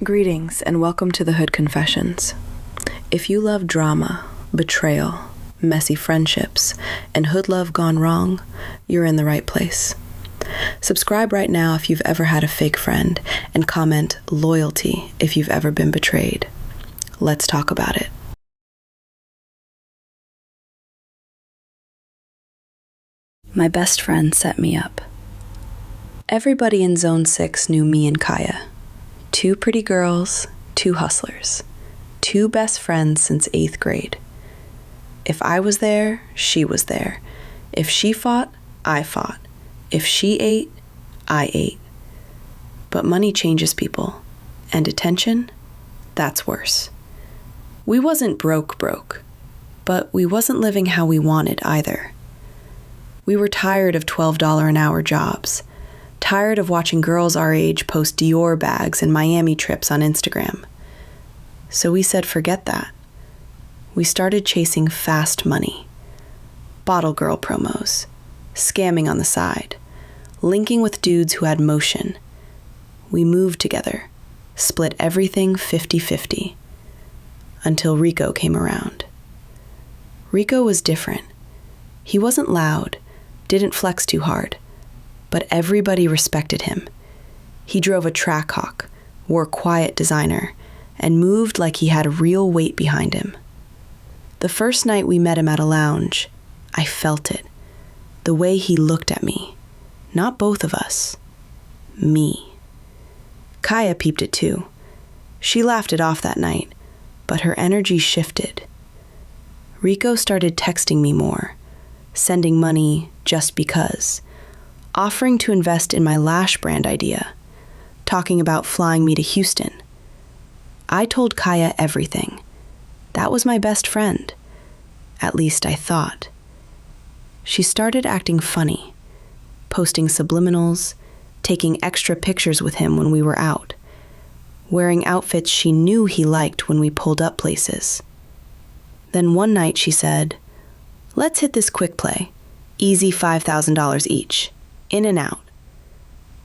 Greetings and welcome to the Hood Confessions. If you love drama, betrayal, messy friendships, and hood love gone wrong, you're in the right place. Subscribe right now if you've ever had a fake friend, and comment loyalty if you've ever been betrayed. Let's talk about it. My best friend set me up. Everybody in Zone 6 knew me and Kaya. Two pretty girls, two hustlers, two best friends since 8th grade. If I was there, she was there. If she fought, I fought. If she ate, I ate. But money changes people, and attention, that's worse. We wasn't broke, but we wasn't living how we wanted either. We were tired of $12 an hour jobs, tired of watching girls our age post Dior bags and Miami trips on Instagram. So we said forget that. We started chasing fast money, bottle girl promos, scamming on the side, linking with dudes who had motion. We moved together, split everything 50-50, until Rico came around. Rico was different. He wasn't loud, didn't flex too hard, but everybody respected him. He drove a Trackhawk, wore quiet designer, and moved like he had real weight behind him. The first night we met him at a lounge, I felt it. The way he looked at me. Not both of us. Me. Kaya peeped it too. She laughed it off that night, but her energy shifted. Rico started texting me more, sending money just because, offering to invest in my lash brand idea, talking about flying me to Houston. I told Kaya everything. That was my best friend. At least I thought. She started acting funny, posting subliminals, taking extra pictures with him when we were out, wearing outfits she knew he liked when we pulled up places. Then one night she said, "Let's hit this quick play. Easy $5,000 each. In and out."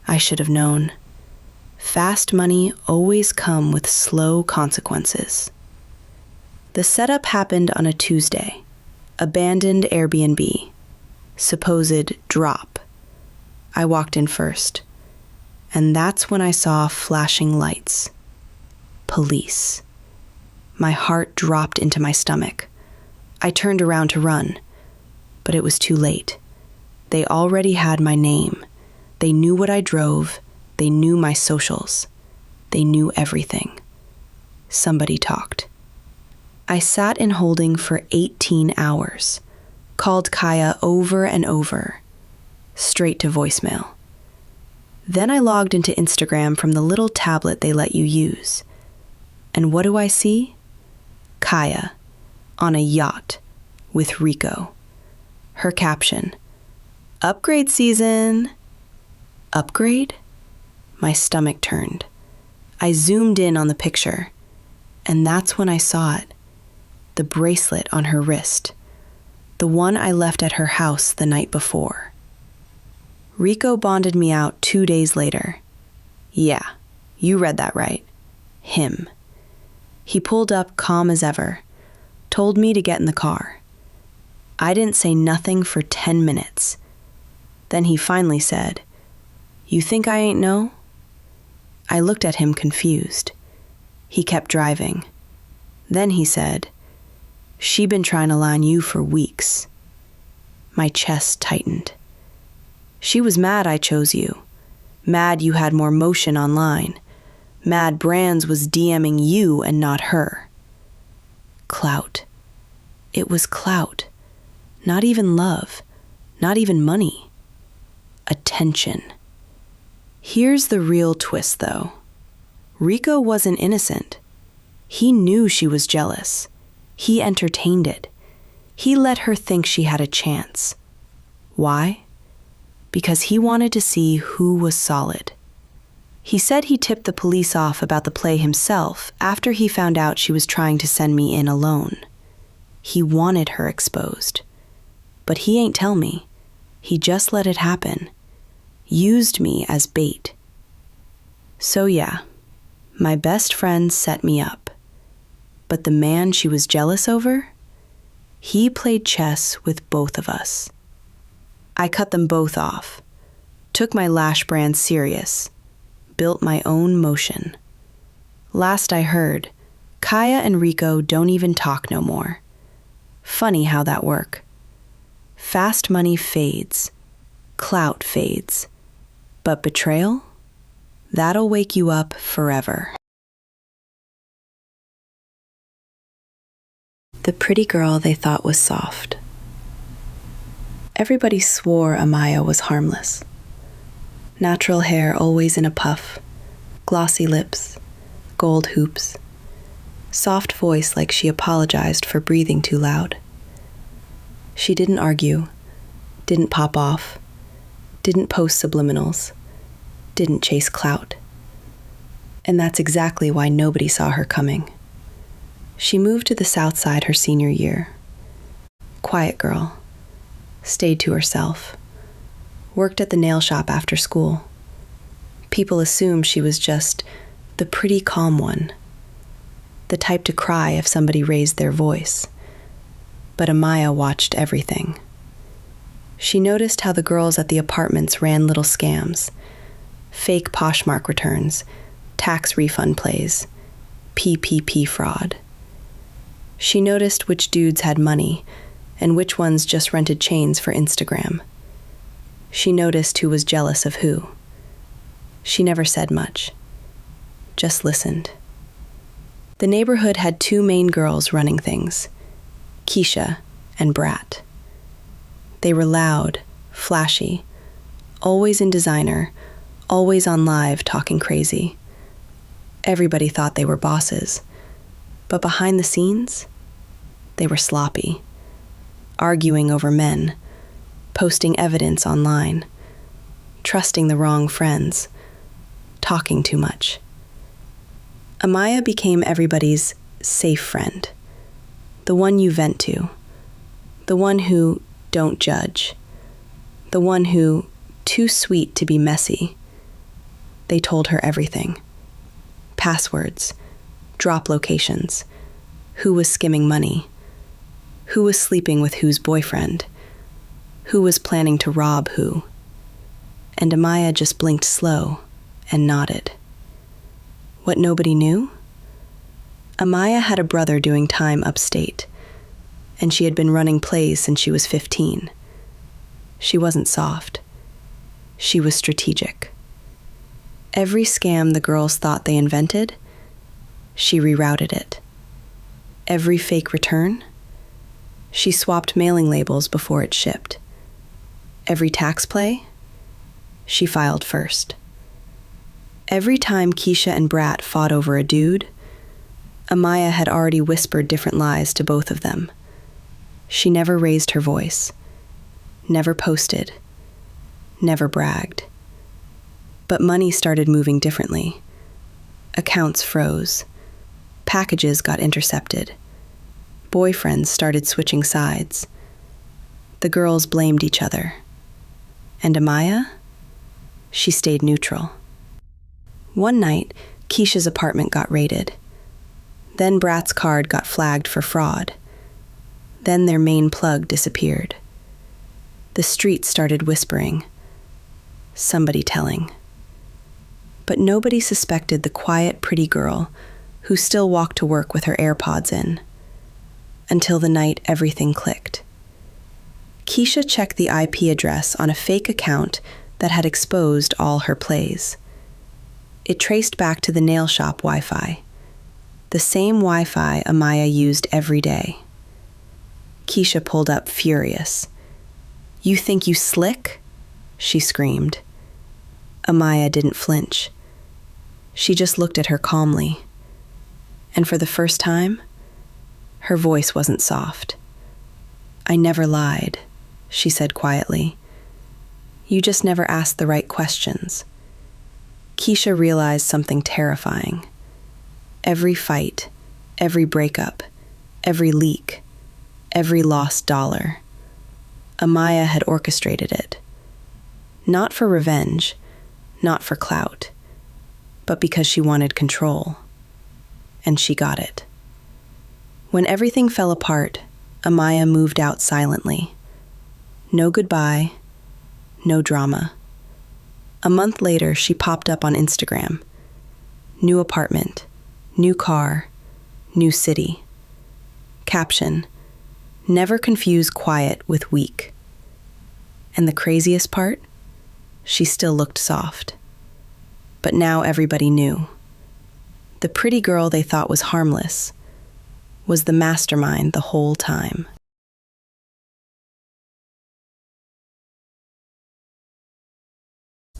I should have known. Fast money always come with slow consequences. The setup happened on a Tuesday. Abandoned Airbnb. Supposed drop. I walked in first. And that's when I saw flashing lights. Police. My heart dropped into my stomach. I turned around to run, but it was too late. They already had my name. They knew what I drove. They knew my socials. They knew everything. Somebody talked. I sat in holding for 18 hours, called Kaya over and over, straight to voicemail. Then I logged into Instagram from the little tablet they let you use. And what do I see? Kaya, on a yacht, with Rico. Her caption, "Upgrade season." Upgrade? My stomach turned. I zoomed in on the picture, and that's when I saw it. The bracelet on her wrist. The one I left at her house the night before. Rico bonded me out 2 days later. Yeah, you read that right. Him. He pulled up calm as ever, told me to get in the car. I didn't say nothing for 10 minutes. Then he finally said, "You think I ain't know?" I looked at him confused. He kept driving. Then he said, "She been trying to line you for weeks." My chest tightened. She was mad I chose you. Mad you had more motion online. Mad Brands was DMing you and not her. Clout. It was clout. Not even love. Not even money. Attention. Here's the real twist, though. Rico wasn't innocent. He knew she was jealous. He entertained it. He let her think she had a chance. Why? Because he wanted to see who was solid. He said he tipped the police off about the play himself after he found out she was trying to send me in alone. He wanted her exposed. But he ain't tell me. He just let it happen. Used me as bait. So yeah, My best friend set me up. But the man she was jealous over? He played chess with both of us. I cut them both off, took my lash brand serious, built my own motion. Last I heard, Kaya and Rico don't even talk no more. Funny how that work. Fast money fades, clout fades, but betrayal? That'll wake you up forever. The pretty girl they thought was soft. Everybody swore Amaya was harmless. Natural hair always in a puff, glossy lips, gold hoops, soft voice like she apologized for breathing too loud. She didn't argue, didn't pop off, didn't post subliminals, didn't chase clout. And that's exactly why nobody saw her coming. She moved to the South Side her senior year. Quiet girl, stayed to herself, worked at the nail shop after school. People assumed she was just the pretty calm one, the type to cry if somebody raised their voice. But Amaya watched everything. She noticed how the girls at the apartments ran little scams, fake Poshmark returns, tax refund plays, PPP fraud. She noticed which dudes had money and which ones just rented chains for Instagram. She noticed who was jealous of who. She never said much, just listened. The neighborhood had two main girls running things, Keisha and Brat. They were loud, flashy, always in designer, always on live talking crazy. Everybody thought they were bosses, but behind the scenes, they were sloppy, arguing over men, posting evidence online, trusting the wrong friends, talking too much. Amaya became everybody's safe friend, the one you vent to, the one who don't judge, the one who too sweet to be messy. They told her everything. Passwords, drop locations, who was skimming money, who was sleeping with whose boyfriend, who was planning to rob who. And Amaya just blinked slow and nodded. What nobody knew? Amaya had a brother doing time upstate, and she had been running plays since she was 15. She wasn't soft. She was strategic. Every scam the girls thought they invented, she rerouted it. Every fake return, she swapped mailing labels before it shipped. Every tax play, she filed first. Every time Keisha and Brat fought over a dude, Amaya had already whispered different lies to both of them. She never raised her voice, never posted, never bragged. But money started moving differently. Accounts froze. Packages got intercepted. Boyfriends started switching sides. The girls blamed each other. And Amaya? She stayed neutral. One night, Keisha's apartment got raided. Then Brat's card got flagged for fraud. Then their main plug disappeared. The streets started whispering. Somebody telling. But nobody suspected the quiet, pretty girl who still walked to work with her AirPods in. Until the night everything clicked. Keisha checked the IP address on a fake account that had exposed all her plays. It traced back to the nail shop Wi-Fi, the same Wi-Fi Amaya used every day. Keisha pulled up furious. "You think you slick?" she screamed. Amaya didn't flinch. She just looked at her calmly. And for the first time, her voice wasn't soft. "I never lied," she said quietly. "You just never asked the right questions." Keisha realized something terrifying. Every fight, every breakup, every leak, every lost dollar, Amaya had orchestrated it. Not for revenge, not for clout, but because she wanted control. And she got it. When everything fell apart, Amaya moved out silently. No goodbye, no drama. A month later, she popped up on Instagram. New apartment, new car, new city. Caption: never confuse quiet with weak. And the craziest part? She still looked soft. But now everybody knew. The pretty girl they thought was harmless was the mastermind the whole time.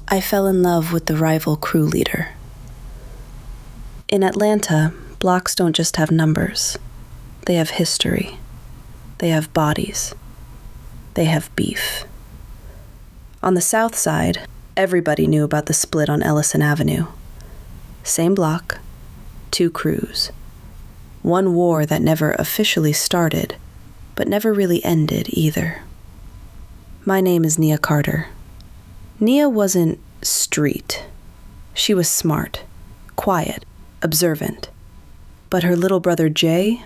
I fell in love with the rival crew leader. In Atlanta, blocks don't just have numbers. They have history. They have bodies. They have beef. On the south side, everybody knew about the split on Ellison Avenue. Same block, two crews. One war that never officially started, but never really ended either. My name is Nia Carter. Nia wasn't street. She was smart, quiet, observant. But her little brother Jay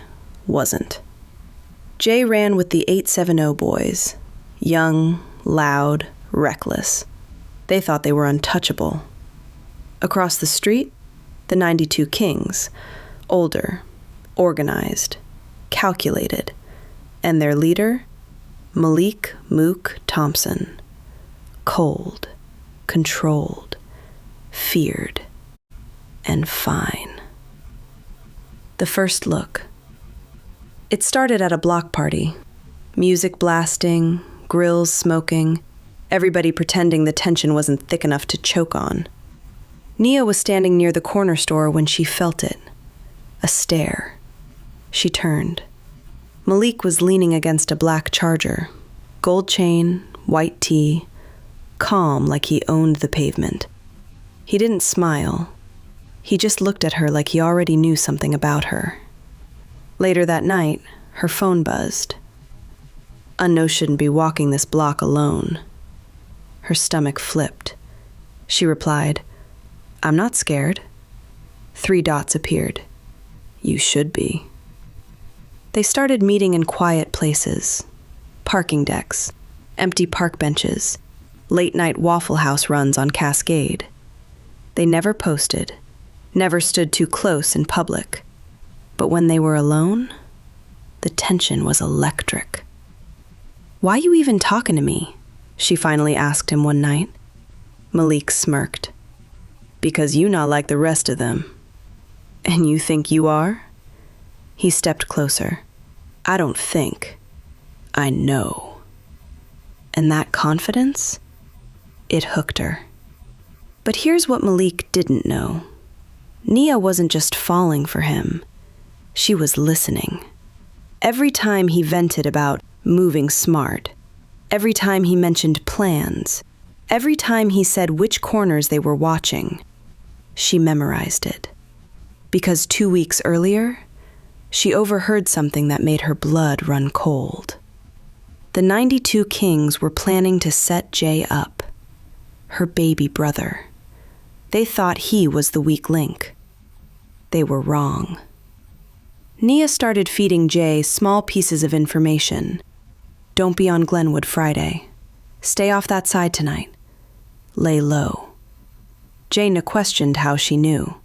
wasn't. Jay ran with the 870 boys. Young, loud, reckless. They thought they were untouchable. Across the street, the 92 Kings. Older, organized, calculated. And their leader, Malik Mook Thompson. Cold, controlled, feared, and fine. The first look. It started at a block party. Music blasting, grills smoking, everybody pretending the tension wasn't thick enough to choke on. Nia was standing near the corner store when she felt it. A stare. She turned. Malik was leaning against a black Charger. Gold chain, white tee, calm like he owned the pavement. He didn't smile. He just looked at her like he already knew something about her. Later that night, her phone buzzed. Unknown shouldn't be walking this block alone. Her stomach flipped. She replied, "I'm not scared." 3 dots appeared. "You should be." They started meeting in quiet places. Parking decks, empty park benches, late-night Waffle House runs on Cascade. They never posted, never stood too close in public. But when they were alone, the tension was electric. "Why you even talking to me?" she finally asked him one night. Malik smirked. "Because you not like the rest of them." "And you think you are?" He stepped closer. "I don't think. I know." And that confidence? It hooked her. But here's what Malik didn't know. Nia wasn't just falling for him. She was listening. Every time he vented about moving smart, every time he mentioned plans, every time he said which corners they were watching, she memorized it. Because 2 weeks earlier, she overheard something that made her blood run cold. The 92 Kings were planning to set Jay up, her baby brother. They thought he was the weak link. They were wrong. Nia started feeding Jay small pieces of information. Don't be on Glenwood Friday. Stay off that side tonight. Lay low. Jay questioned how she knew.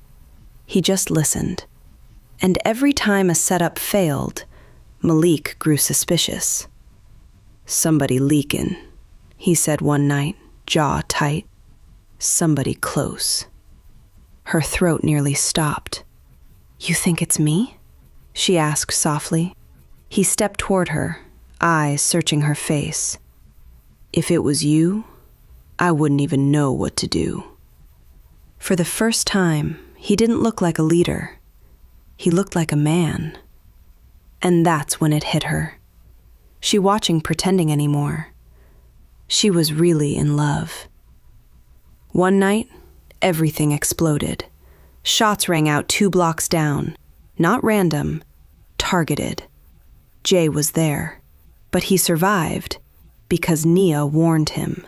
He just listened. And every time a setup failed, Malik grew suspicious. "Somebody leaking," he said one night, jaw tight. "Somebody close." Her throat nearly stopped. "You think it's me?" she asked softly. He stepped toward her, eyes searching her face. "If it was you, I wouldn't even know what to do." For the first time, he didn't look like a leader. He looked like a man. And that's when it hit her. She wasn't pretending anymore. She was really in love. One night, everything exploded. Shots rang out 2 blocks down. Not random, targeted. Jay was there, but he survived because Nia warned him.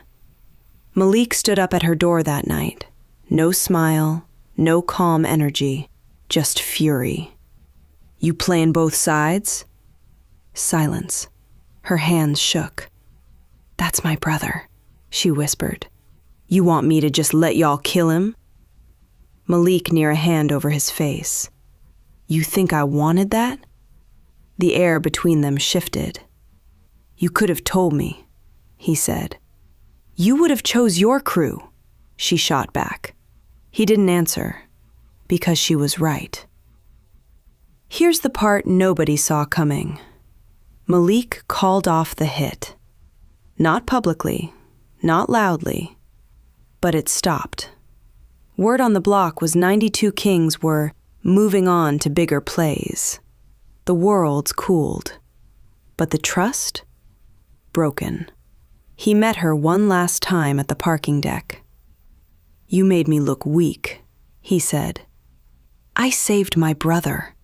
Malik stood up at her door that night. No smile, No calm energy, just fury. You playing both sides? Silence. Her hands shook. That's my brother, she whispered. You want me to just let y'all kill him? Malik near a hand over his face. You think I wanted that? The air between them shifted. You could have told me, he said. You would have chose your crew, she shot back. He didn't answer, because she was right. Here's the part nobody saw coming. Malik called off the hit. Not publicly, not loudly, but it stopped. Word on the block was 92 Kings were moving on to bigger plays. The world's cooled, but the trust? Broken. He met her one last time at the parking deck. You made me look weak, he said. I saved my brother.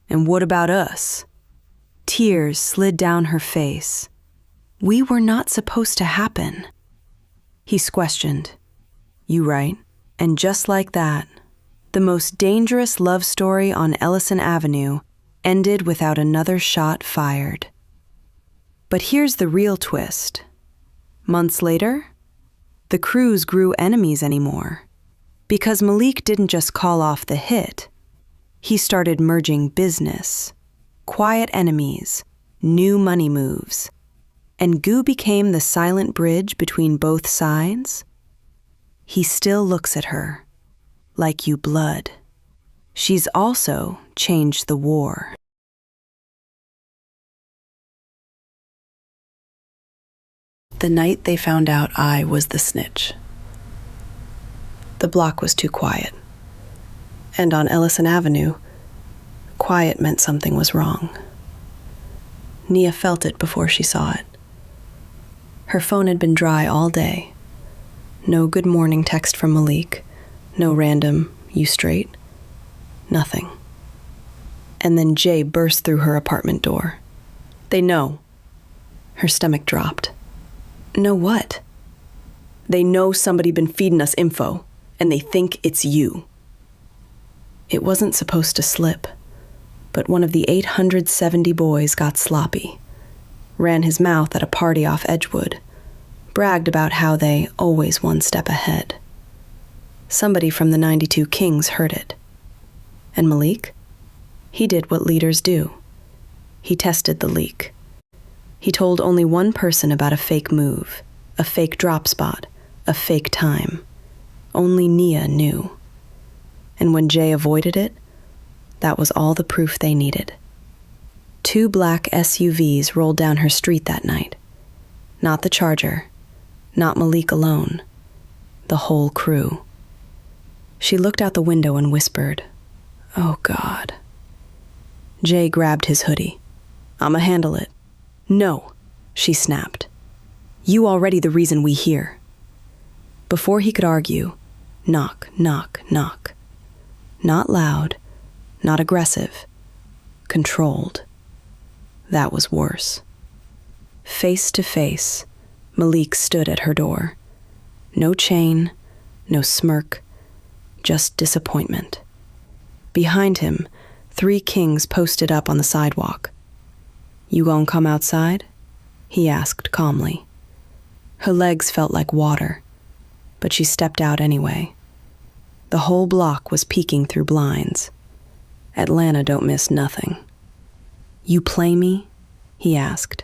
And what about us? Tears slid down her face. We were not supposed to happen. He questioned. You right. And just like that, the most dangerous love story on Ellison Avenue ended without another shot fired. But here's the real twist. Months later, the crews grew enemies anymore. Because Malik didn't just call off the hit. He started merging business, quiet enemies, new money moves. And Goo became the silent bridge between both sides. He still looks at her, like you blood. She's also changed the war. The night they found out I was the snitch. The block was too quiet. And on Ellison Avenue, quiet meant something was wrong. Nia felt it before she saw it. Her phone had been dry all day. No good morning text from Malik. No random, you straight? Nothing. And then Jay burst through her apartment door. They know. Her stomach dropped. Know what? They know somebody been feeding us info, and they think it's you. It wasn't supposed to slip, but one of the 870 boys got sloppy, ran his mouth at a party off Edgewood, bragged about how they always one step ahead. Somebody from the 92 Kings heard it. And Malik? He did what leaders do. He tested the leak. He told only one person about a fake move, a fake drop spot, a fake time. Only Nia knew. And when Jay avoided it, that was all the proof they needed. 2 black SUVs rolled down her street that night. Not the Charger, not Malik alone, the whole crew. She looked out the window and whispered, "Oh God." Jay grabbed his hoodie. "I'ma handle it." "No," she snapped. "You already the reason we here." Before he could argue, knock, knock, knock. Not loud, not aggressive, controlled. That was worse. Face to face, Malik stood at her door. No chain, no smirk, just disappointment. Behind him, 3 Kings posted up on the sidewalk. "You gon' come outside?" he asked calmly. Her legs felt like water, but she stepped out anyway. The whole block was peeking through blinds. Atlanta don't miss nothing. "You play me?" he asked.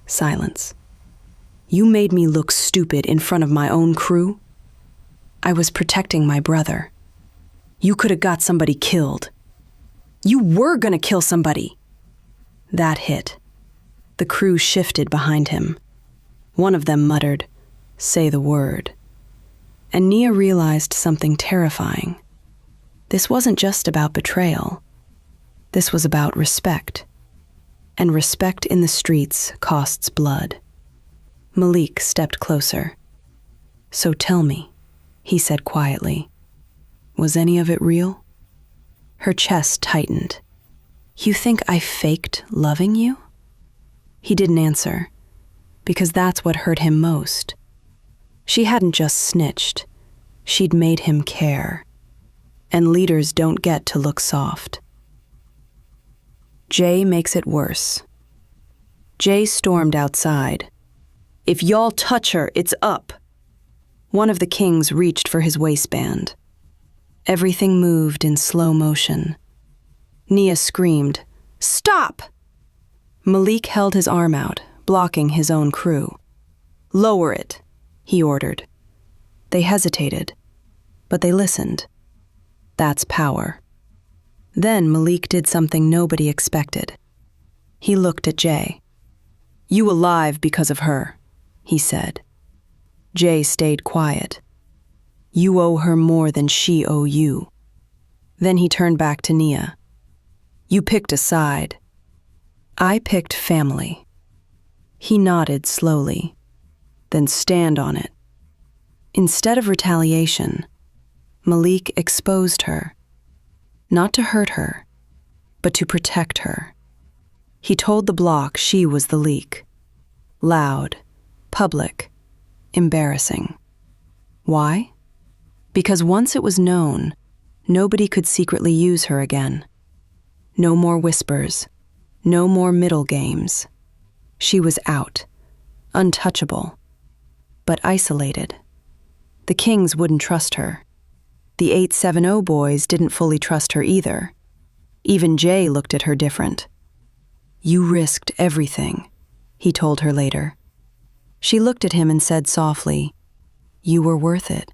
Silence. "You made me look stupid in front of my own crew?" "I was protecting my brother." "You could have got somebody killed." "You were gonna kill somebody." That hit. The crew shifted behind him. One of them muttered, "Say the word." And Nia realized something terrifying. This wasn't just about betrayal. This was about respect. And respect in the streets costs blood. Malik stepped closer. "So tell me," he said quietly, "was any of it real?" Her chest tightened. "You think I faked loving you?" He didn't answer, because that's what hurt him most. She hadn't just snitched. She'd made him care. and leaders don't get to look soft. Jay makes it worse. Jay stormed outside. "If y'all touch her, it's up." One of the kings reached for his waistband. Everything moved in slow motion. Nia screamed, "Stop!" Malik held his arm out, blocking his own crew. "Lower it," he ordered. They hesitated, but they listened. That's power. Then Malik did something nobody expected. He looked at Jay. "You alive because of her," he said. Jay stayed quiet. "You owe her more than she owe you." Then he turned back to Nia. "You picked a side." "I picked family." He nodded slowly. "Then stand on it." Instead of retaliation, Malik exposed her. Not to hurt her, but to protect her. He told the block she was the leak. Loud, public, embarrassing. Why? Because once it was known, nobody could secretly use her again. No more whispers, no more middle games. She was out, untouchable, but isolated. The kings wouldn't trust her. The 870 boys didn't fully trust her either. Even Jay looked at her different. "You risked everything," he told her later. She looked at him and said softly, "You were worth it."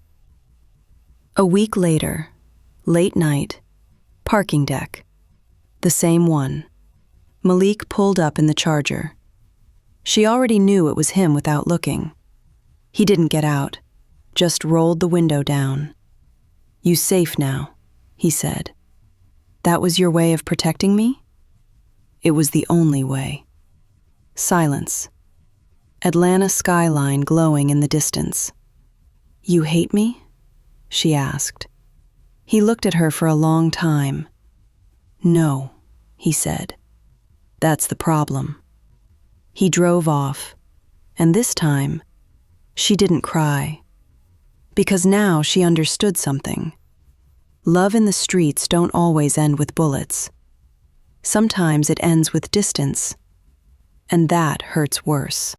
A week later, late night, parking deck. The same one. Malik pulled up in the Charger. She already knew it was him without looking. He didn't get out, just rolled the window down. "You safe now," he said. "That was your way of protecting me?" It was the only way. Silence. Atlanta skyline glowing in the distance. "You hate me?" she asked. He looked at her for a long time. "No," he said. "That's the problem." He drove off, and this time, she didn't cry. Because now she understood something. Love in the streets don't always end with bullets. Sometimes it ends with distance, and that hurts worse.